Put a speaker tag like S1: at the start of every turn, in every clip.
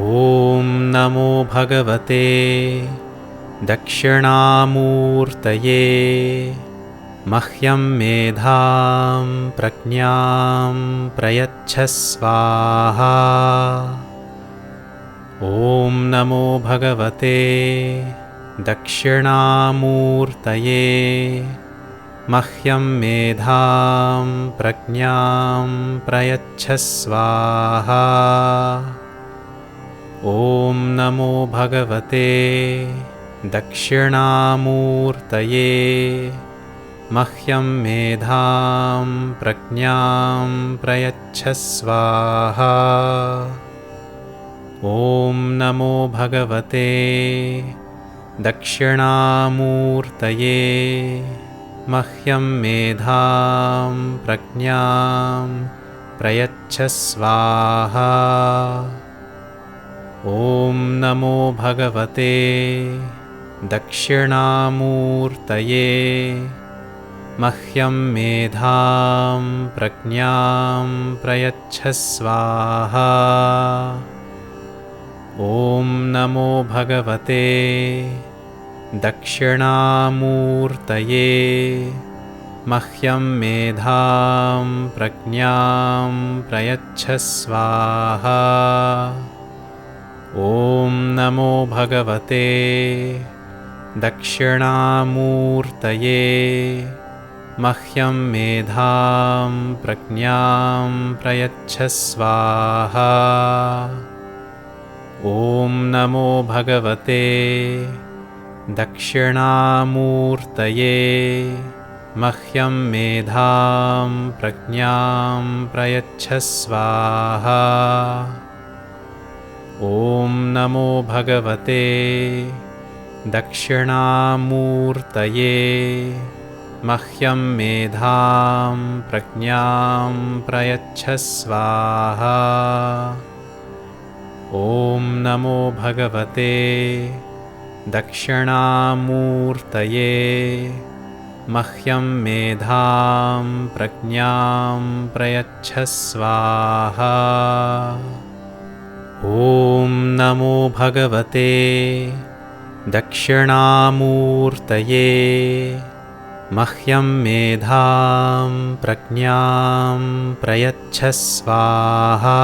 S1: ॐ नमो भगवते दक्षिणामूर्तये मह्यं मेधां प्रज्ञां प्रयच्छ स्वाहा। ॐ नमो भगवते दक्षिणामूर्तये मह्यं मेधां प्रज्ञां प्रयच्छ स्वाहा। ॐ नमो भगवते दक्षिणामूर्तये मह्यं मेधां प्रज्ञां प्रयच्छ स्वाहा। ॐ नमो भगवते दक्षिणामूर्तये मह्यं मेधां प्रज्ञां प्रयच्छ स्वाहा। ॐ नमो भगवते दक्षिणामूर्तये मह्यं मेधां प्रज्ञां प्रयच्छ स्वाहा। ॐ नमो भगवते दक्षिणामूर्तये मह्यं मेधां प्रज्ञां प्रयच्छ स्वाहा। ॐ नमो भगवते दक्षिणामूर्तये मह्यं मेधां प्रज्ञां प्रयच्छ स्वाहा। ॐ नमो भगवते दक्षिणामूर्तये मह्यं मेधां प्रज्ञां प्रयच्छ स्वाहा। ॐ नमो भगवते दक्षिणामूर्तये मह्यं मेधां प्रज्ञां प्रयच्छ स्वाहा। ॐ नमो भगवते दक्षिणामूर्तये मह्यं मेधां प्रज्ञां प्रयच्छ स्वाहा। ॐ नमो भगवते दक्षिणामूर्तये मह्यं मेधां प्रज्ञां प्रयच्छ स्वाहा।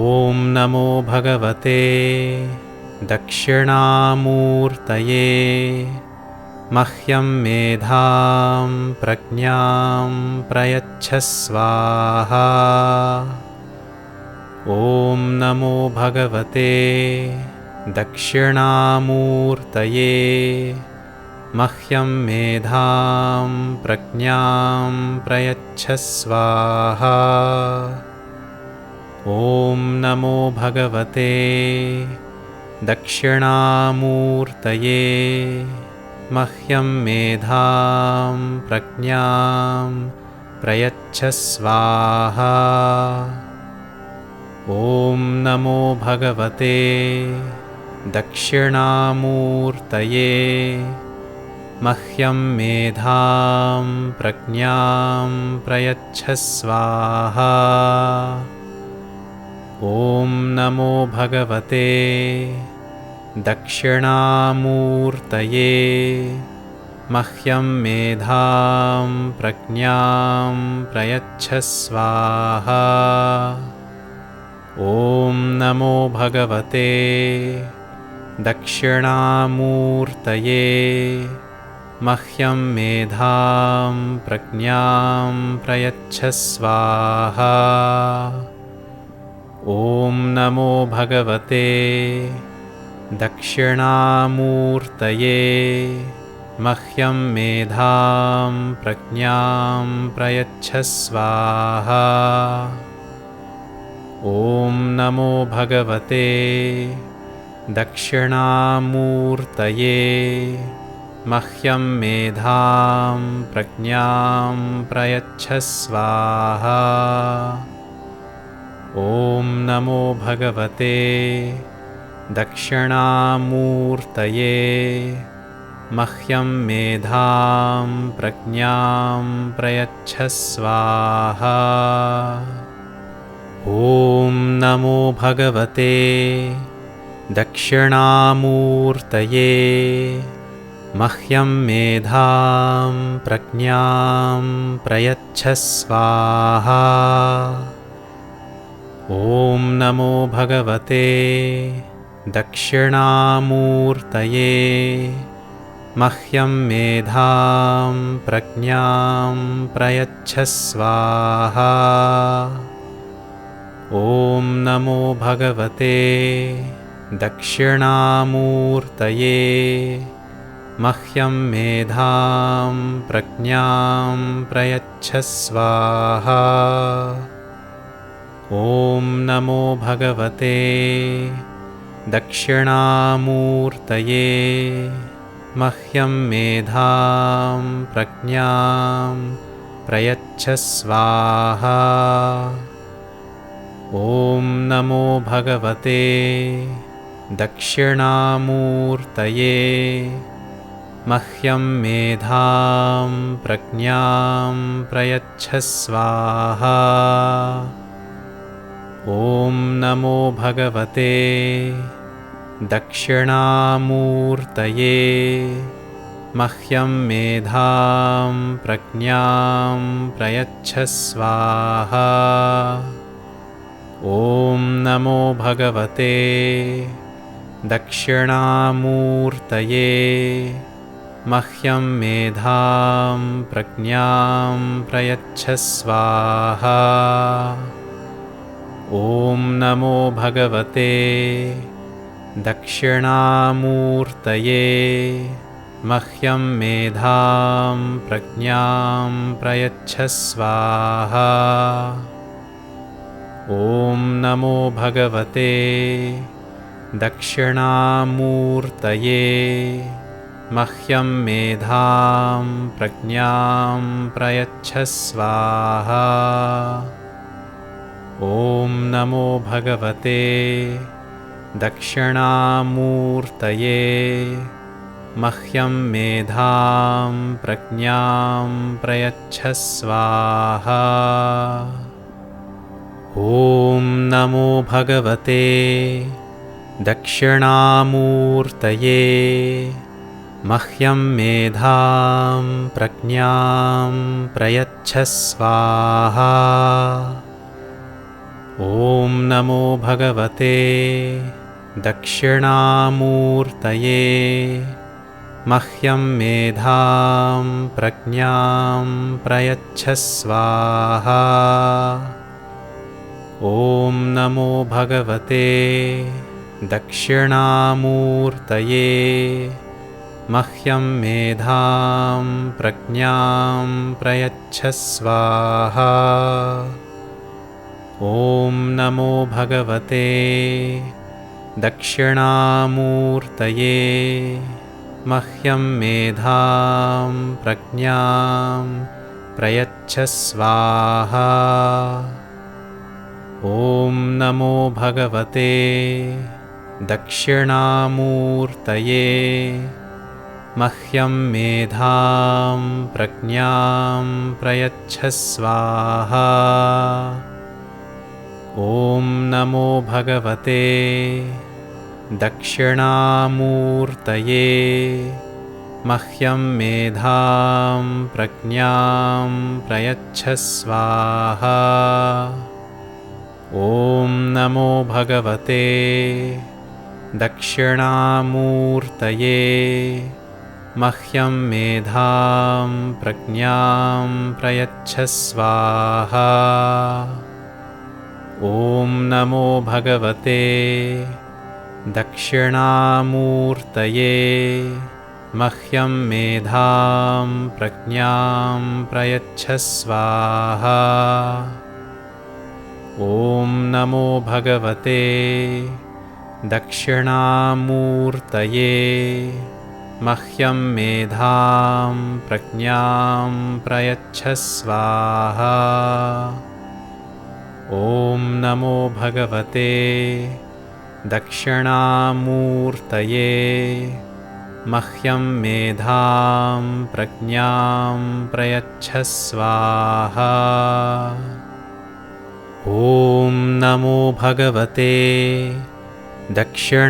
S1: ॐ नमो भगवते दक्षिणामूर्तये मह्यं मेधां प्रज्ञां प्रयच्छ स्वाहा। ॐ नमो भगवते दक्षिणामूर्तये मह्यं मेधां प्रज्ञां प्रयच्छ स्वाहा। ॐ नमो भगवते दक्षिणामूर्तये मह्यं मेधां प्रज्ञां प्रयच्छ स्वाहा। ॐ नमो भगवते दक्षिणामूर्तये मह्यं मेधां प्रज्ञां प्रयच्छ स्वाहा। ॐ नमो भगवते दक्षिणामूर्तये मह्यं मेधां प्रज्ञां प्रयच्छ स्वाहा। ॐ नमो भगवते दक्षिणामूर्तये मह्यं मेधां प्रज्ञां प्रयच्छ स्वाहा। ॐ नमो भगवते दक्षिणामूर्तये मह्यं मेधां प्रज्ञां प्रयच्छ स्वाहा। ॐ नमो भगवते दक्षिणामूर्तये मह्यं मेधां प्रज्ञां प्रयच्छ स्वाहा। ॐ नमो भगवते दक्षिणामूर्तये मह्यं मेधां प्रज्ञां प्रयच्छ स्वाहा। ॐ नमो भगवते दक्षिणामूर्तये मह्यं मेधां प्रज्ञां प्रयच्छ स्वाहा। ॐ नमो भगवते दक्षिणामूर्तये मह्यं मेधां प्रज्ञां प्रयच्छ स्वाहा। ॐ नमो भगवते दक्षिणामूर्तये मह्यं मेधां प्रज्ञां प्रयच्छ स्वाहा। ॐ नमो भगवते दक्षिणामूर्तये मह्यं मेधां प्रज्ञां प्रयच्छ स्वाहा। ॐ नमो भगवते दक्षिणामूर्तये मह्यं मेधां प्रज्ञां प्रयच्छ स्वाहा। ॐ नमो भगवते दक्षिणामूर्तये मह्यं मेधां प्रज्ञां प्रयच्छ स्वाहा। ॐ नमो भगवते दक्षिणामूर्तये मह्यं मेधां प्रज्ञां प्रयच्छ स्वाहा। ॐ नमो भगवते दक्षिणामूर्तये मह्यं मेधां प्रज्ञां प्रयच्छ स्वाहा। ॐ नमो भगवते दक्षिणामूर्तये मह्यं मेधां प्रज्ञां प्रयच्छ स्वाहा। ॐ नमो भगवते दक्षिणामूर्तये मह्यं मेधां प्रज्ञां प्रयच्छ स्वाहा। ॐ नमो भगवते दक्षिणामूर्तये मह्यं मेधां प्रज्ञां प्रयच्छ स्वाहा। ॐ नमो भगवते दक्षिणामूर्तये मह्यं मेधां प्रज्ञां प्रयच्छ स्वाहा। ॐ नमो भगवते दक्षिणामूर्तये मह्यं मेधां प्रज्ञां प्रयच्छ स्वाहा। ॐ नमो भगवते दक्षिणामूर्तये मह्यं मेधां प्रज्ञां प्रयच्छ स्वाहा। ॐ नमो भगवते दक्षिणामूर्तये मह्यं मेधां प्रज्ञां प्रयच्छ स्वाहा। ॐ नमो भगवते दक्षिणामूर्तये मह्यं मेधां प्रज्ञां प्रयच्छ स्वाहा। ॐ नमो भगवते दक्षिणामूर्तये मह्यं मेधां प्रज्ञां प्रयच्छ स्वाहा। ॐ नमो भगवते दक्षिणामूर्तये मह्यं मेधां प्रज्ञां प्रयच्छ स्वाहा। ॐ नमो भगवते दक्षिणामूर्तये मह्यं मेधां प्रज्ञां प्रयच्छ स्वाहा। ॐ नमो भगवते दक्षिणामूर्तये मह्यं मेधां प्रज्ञां प्रयच्छ स्वाहा। ॐ नमो भगवते दक्षिणामूर्तये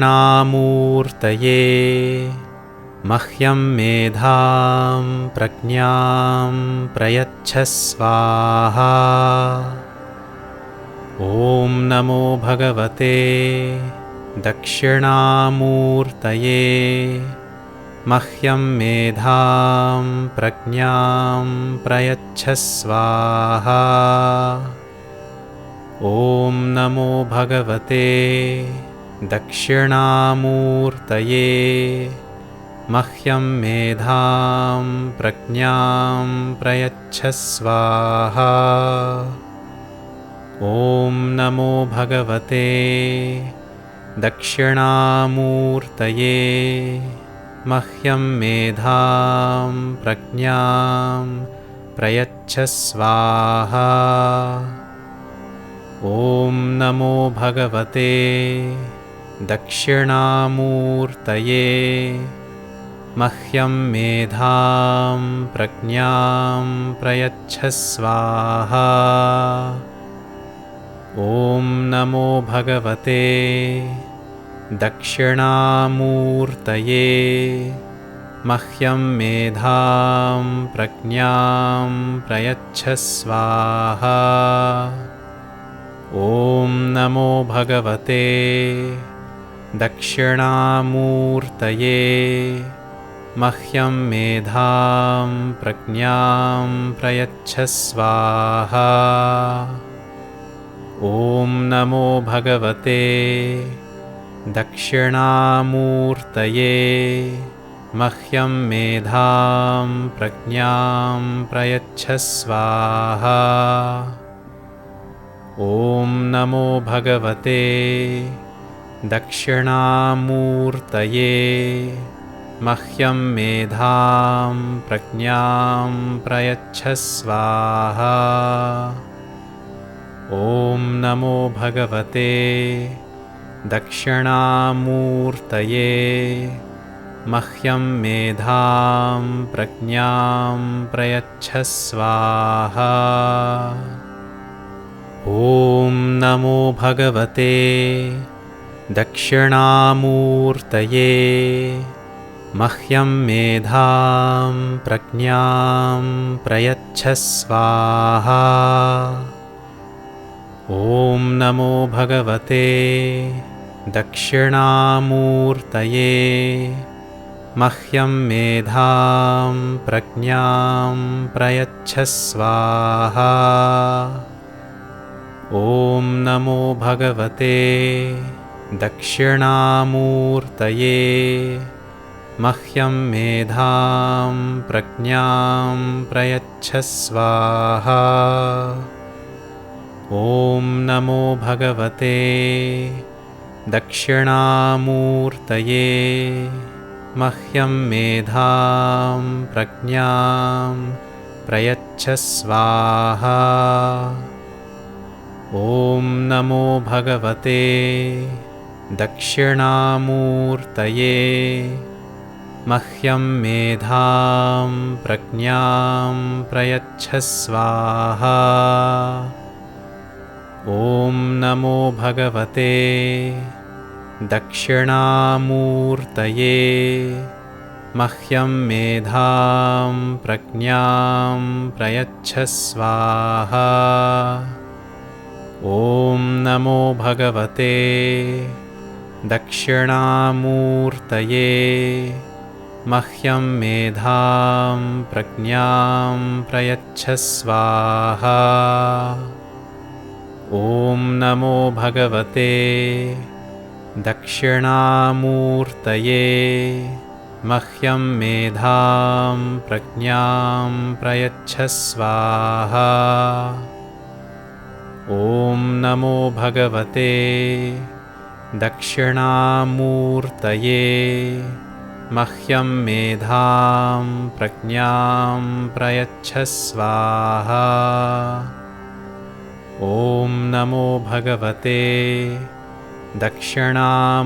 S1: मह्यं मेधां प्रज्ञां प्रयच्छ स्वाहा। ॐ नमो भगवते दक्षिणामूर्तये मह्यं मेधां प्रज्ञां प्रयच्छ स्वाहा। ॐ नमो भगवते दक्षिणामूर्तये मह्यं मेधां प्रज्ञां प्रयच्छ स्वाहा। ॐ नमो भगवते दक्षिणामूर्तये मह्यं मेधां प्रज्ञां प्रयच्छ स्वाहा। ॐ नमो भगवते दक्षिणामूर्तये मह्यं मेधां प्रज्ञां प्रयच्छ स्वाहा। ॐ नमो भगवते दक्षिणामूर्तये मह्यं मेधां प्रज्ञां प्रयच्छ स्वाहा। ॐ नमो भगवते दक्षिणामूर्तये मह्यं मेधां प्रज्ञां प्रयच्छ स्वाहा। ॐ नमो भगवते दक्षिणामूर्तये मह्यं मेधां प्रज्ञां प्रयच्छ स्वाहा। ॐ नमो भगवते दक्षिणामूर्तये मह्यं मेधां प्रज्ञां प्रयच्छ स्वाहा। ॐ नमो भगवते दक्षिणामूर्तये मह्यं मेधां प्रज्ञां प्रयच्छ स्वाहा। ॐ नमो भगवते दक्षिणामूर्तये मह्यं मेधां प्रज्ञां प्रयच्छ स्वाहा। ॐ नमो भगवते दक्षिणामूर्तये मह्यं मेधां प्रज्ञां प्रयच्छ स्वाहा। ॐ नमो भगवते दक्षिणामूर्तये मह्यं मेधां प्रज्ञां प्रयच्छ स्वाहा। ॐ नमो भगवते दक्षिणामूर्तये मह्यं मेधां प्रज्ञां प्रयच्छ स्वाहा। ॐ नमो भगवते दक्षिणामूर्तये मह्यं मेधां प्रज्ञां प्रयच्छ स्वाहा। ॐ नमो भगवते दक्षिणामूर्तये मह्यं मेधां प्रज्ञां प्रयच्छ स्वाहा। ॐ नमो भगवते दक्षिणामूर्तये मह्यं मेधां प्रज्ञां प्रयच्छ स्वाहा। ॐ नमो भगवते दक्षिणामूर्तये मह्यं मेधां प्रज्ञां प्रयच्छ स्वाहा। ॐ नमो भगवते दक्षिणामूर्तये मह्यं मेधां प्रज्ञां प्रयच्छ स्वाहा। ॐ नमो भगवते दक्षिणामूर्तये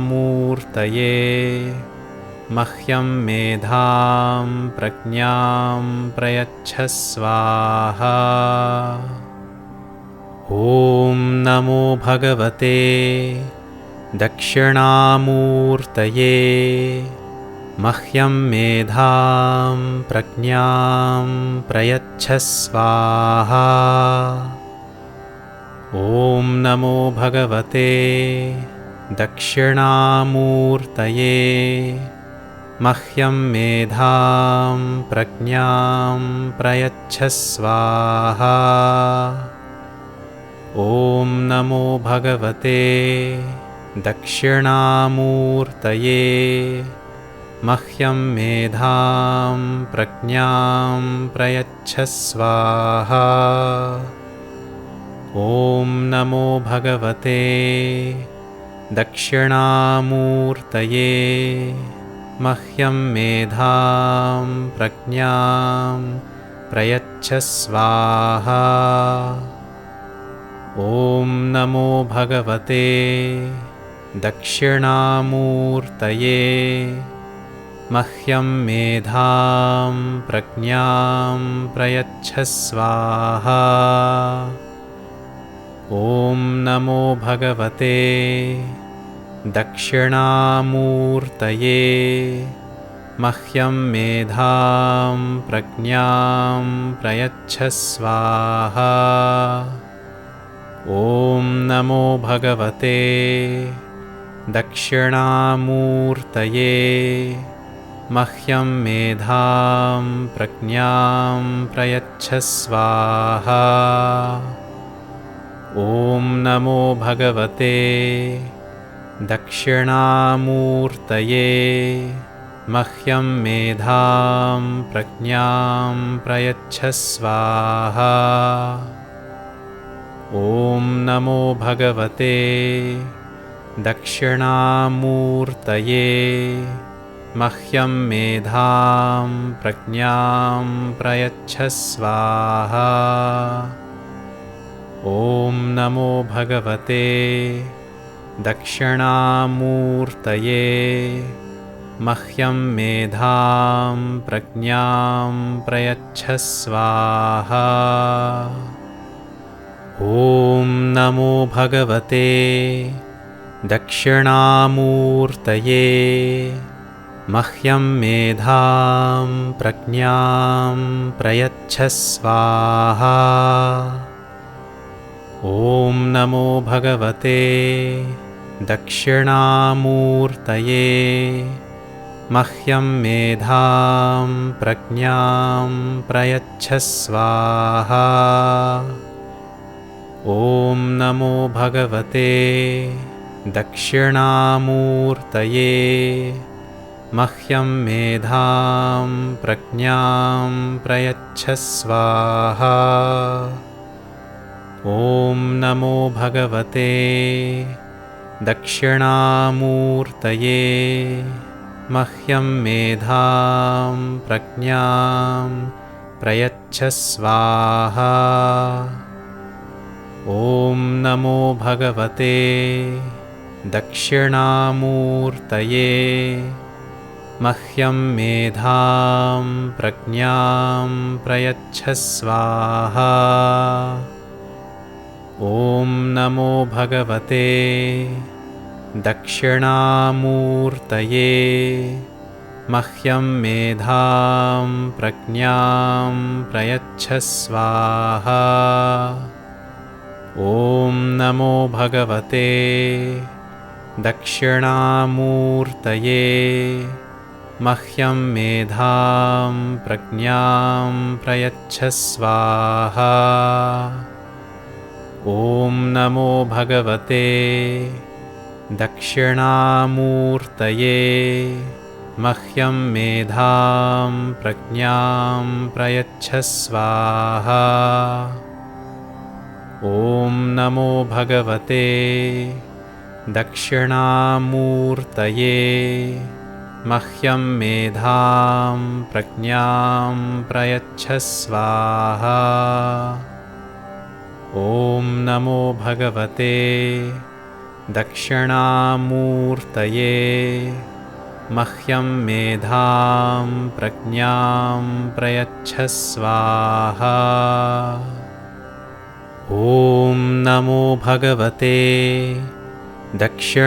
S1: मह्यं मेधां प्रज्ञां प्रयच्छ स्वाहा। ॐ नमो भगवते दक्षिणामूर्तये मह्यं मेधां प्रज्ञां प्रयच्छ स्वाहा। ॐ नमो भगवते दक्षिणामूर्तये मह्यं मेधां प्रज्ञां प्रयच्छ स्वाहा। ॐ नमो भगवते दक्षिणामूर्तये मह्यं मेधां प्रज्ञां प्रयच्छ स्वाहा। ॐ नमो भगवते दक्षिणामूर्तये मह्यं मेधां प्रज्ञां प्रयच्छ स्वाहा। ॐ नमो भगवते दक्षिणामूर्तये मह्यं मेधां प्रज्ञां प्रयच्छ स्वाहा। ॐ नमो भगवते दक्षिणामूर्तये मह्यं मेधां प्रज्ञां प्रयच्छ स्वाहा। ॐ नमो भगवते दक्षिणामूर्तये मह्यं मेधां प्रज्ञां प्रयच्छ स्वाहा। ॐ नमो भगवते दक्षिणामूर्तये मह्यं मेधां प्रज्ञां प्रयच्छ स्वाहा। ॐ नमो भगवते दक्षिणामूर्तये मह्यं मेधां प्रज्ञां प्रयच्छ स्वाहा। ॐ नमो भगवते दक्षिणामूर्तये मह्यं मेधां प्रज्ञां प्रयच्छ स्वाहा। ॐ नमो भगवते दक्षिणामूर्तये मह्यं मेधां प्रज्ञां प्रयच्छ स्वाहा। ॐ नमो भगवते दक्षिणामूर्तये मह्यं मेधां प्रज्ञां प्रयच्छ स्वाहा। ॐ नमो भगवते दक्षिणामूर्तये मह्यं मेधां प्रज्ञां प्रयच्छ स्वाहा। ॐ नमो भगवते दक्षिणामूर्तये मह्यं मेधां प्रज्ञां प्रयच्छ स्वाहा। ॐ नमो भगवते दक्षिणामूर्तये मह्यं मेधां प्रज्ञां प्रयच्छ स्वाहा। ॐ नमो भगवते दक्षिणामूर्तये मह्यं मेधां प्रज्ञां प्रयच्छ स्वाहा। ॐ नमो भगवते दक्षिणामूर्तये मह्यं मेधां प्रज्ञां प्रयच्छ स्वाहा। ॐ नमो भगवते दक्षिणामूर्तये मह्यं मेधां प्रज्ञां प्रयच्छ स्वाहा। ॐ नमो भगवते दक्षिणामूर्तये मह्यं मेधां प्रज्ञां प्रयच्छ स्वाहा। ॐ नमो भगवते दक्षिणामूर्तये मह्यं मेधां प्रज्ञां प्रयच्छ स्वाहा। ॐ नमो भगवते दक्षिणामूर्तये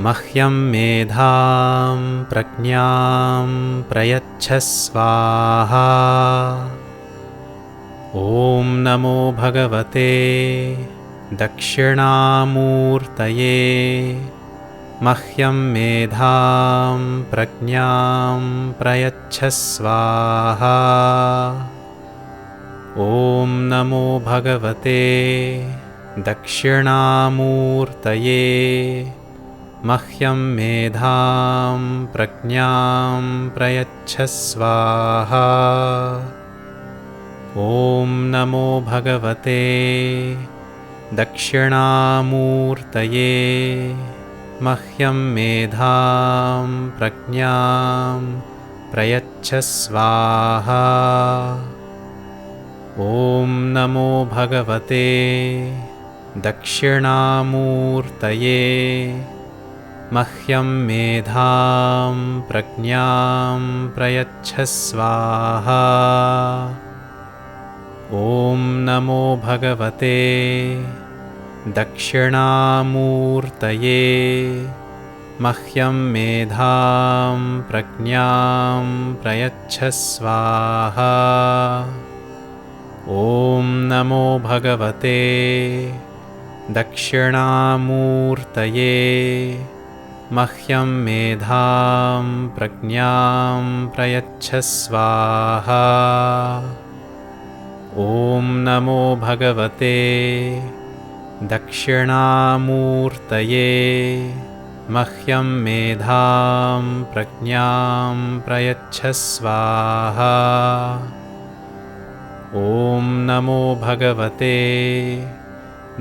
S1: मह्यं मेधां प्रज्ञां प्रयच्छ स्वाहा। ॐ नमो भगवते दक्षिणामूर्तये मह्यं मेधां प्रज्ञां प्रयच्छ स्वाहा। ॐ नमो भगवते दक्षिणामूर्तये मह्यं मेधां प्रज्ञां प्रयच्छ स्वाहा। ॐ नमो भगवते दक्षिणामूर्तये मह्यं मेधां प्रज्ञां प्रयच्छ स्वाहा। ॐ नमो भगवते दक्षिणामूर्तये मह्यं मेधां प्रज्ञां प्रयच्छ स्वाहा। ॐ नमो भगवते दक्षिणामूर्तये मह्यं मेधां प्रज्ञां प्रयच्छ स्वाहा। ॐ नमो भगवते दक्षिणामूर्तये मह्यं मेधां प्रज्ञां प्रयच्छ स्वाहा। ॐ नमो भगवते दक्षिणामूर्तये मह्यं मेधां प्रज्ञां प्रयच्छ स्वाहा। ॐ नमो भगवते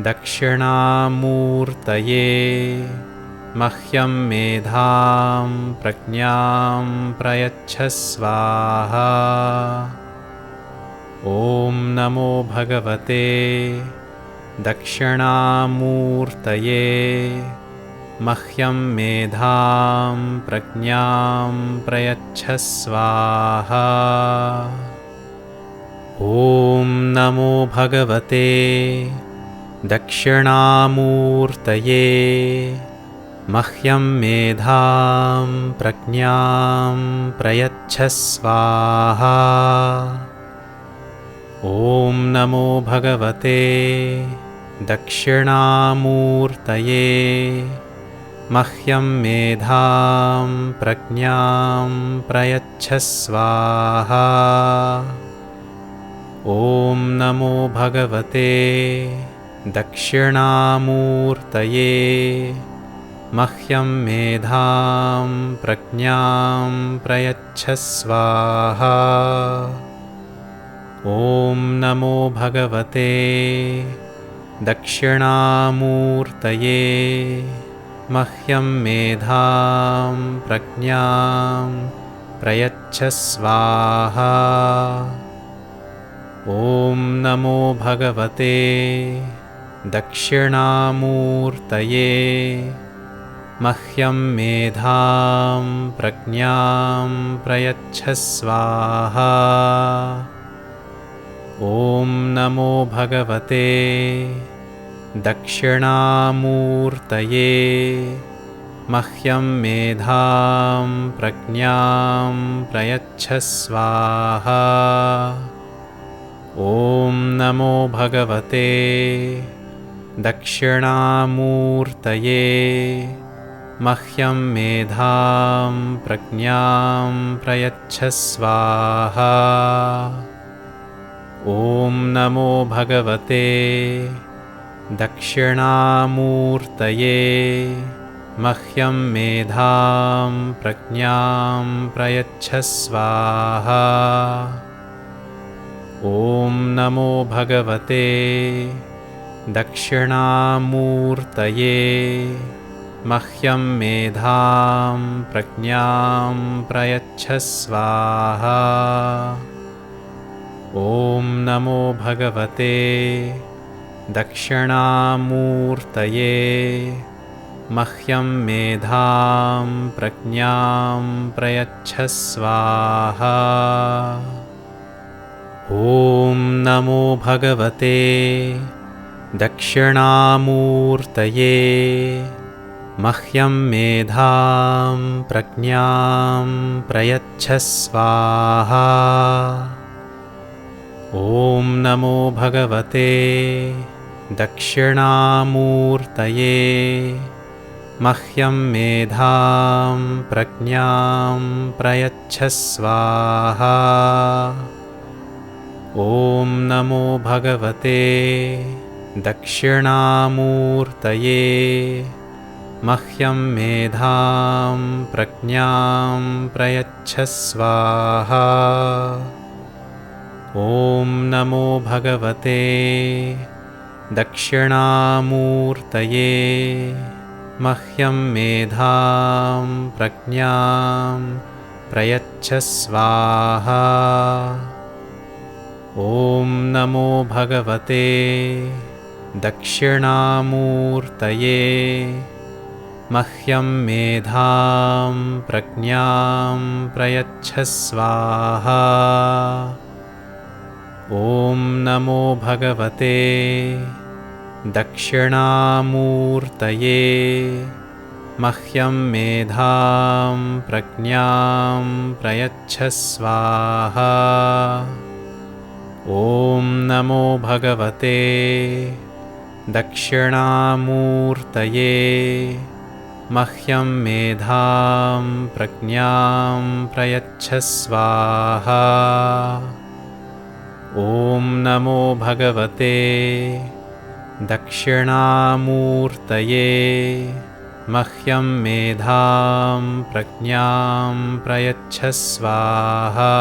S1: दक्षिणामूर्तये मह्यं मेधां प्रज्ञां प्रयच्छ स्वाहा। ॐ नमो भगवते दक्षिणामूर्तये मह्यं मेधां प्रज्ञां प्रयच्छ स्वाहा। ॐ नमो भगवते दक्षिणामूर्तये मह्यं मेधां प्रज्ञां प्रयच्छ स्वाहा। ॐ नमो भगवते दक्षिणामूर्तये मह्यं मेधां प्रज्ञां प्रयच्छ स्वाहा। ॐ नमो भगवते दक्षिणामूर्तये मह्यं मेधां प्रज्ञां प्रयच्छ स्वाहा। ॐ नमो भगवते दक्षिणामूर्तये मह्यं मेधां प्रज्ञां प्रयच्छ स्वाहा। ॐ नमो भगवते दक्षिणामूर्तये मह्यं मेधां प्रज्ञां प्रयच्छ स्वाहा। ॐ नमो भगवते दक्षिणामूर्तये मह्यं मेधां प्रज्ञां प्रयच्छ स्वाहा। ॐ नमो भगवते दक्षिणामूर्तये मह्यं मेधां प्रज्ञां प्रयच्छ स्वाहा। ॐ नमो भगवते दक्षिणामूर्तये मह्यं मेधां प्रज्ञां प्रयच्छ स्वाहा। ॐ नमो भगवते दक्षिणामूर्तये मह्यं मेधां प्रज्ञां प्रयच्छ स्वाहा। ॐ नमो भगवते दक्षिणामूर्तये मह्यं मेधां प्रज्ञां प्रयच्छ स्वाहा। ॐ नमो भगवते दक्षिणामूर्तये मह्यं मेधां प्रज्ञां प्रयच्छ स्वाहा। ॐ नमो भगवते दक्षिणामूर्तये मह्यं मेधां प्रज्ञां प्रयच्छ स्वाहा। ॐ नमो भगवते दक्षिणामूर्तये मह्यं मेधां प्रज्ञां प्रयच्छ स्वाहा। ॐ नमो भगवते दक्षिणामूर्तये मह्यं मेधां प्रज्ञां प्रयच्छ स्वाहा। ॐ नमो भगवते दक्षिणामूर्तये मह्यं मेधां प्रज्ञां प्रयच्छ स्वाहा। ॐ नमो भगवते दक्षिणामूर्तये मह्यं मेधां प्रज्ञां प्रयच्छ स्वाहा। ॐ नमो भगवते दक्षिणामूर्तये मह्यं मेधां प्रज्ञां प्रयच्छ स्वाहा। ॐ नमो भगवते दक्षिणामूर्तये मह्यं मेधां प्रज्ञां प्रयच्छ स्वाहा।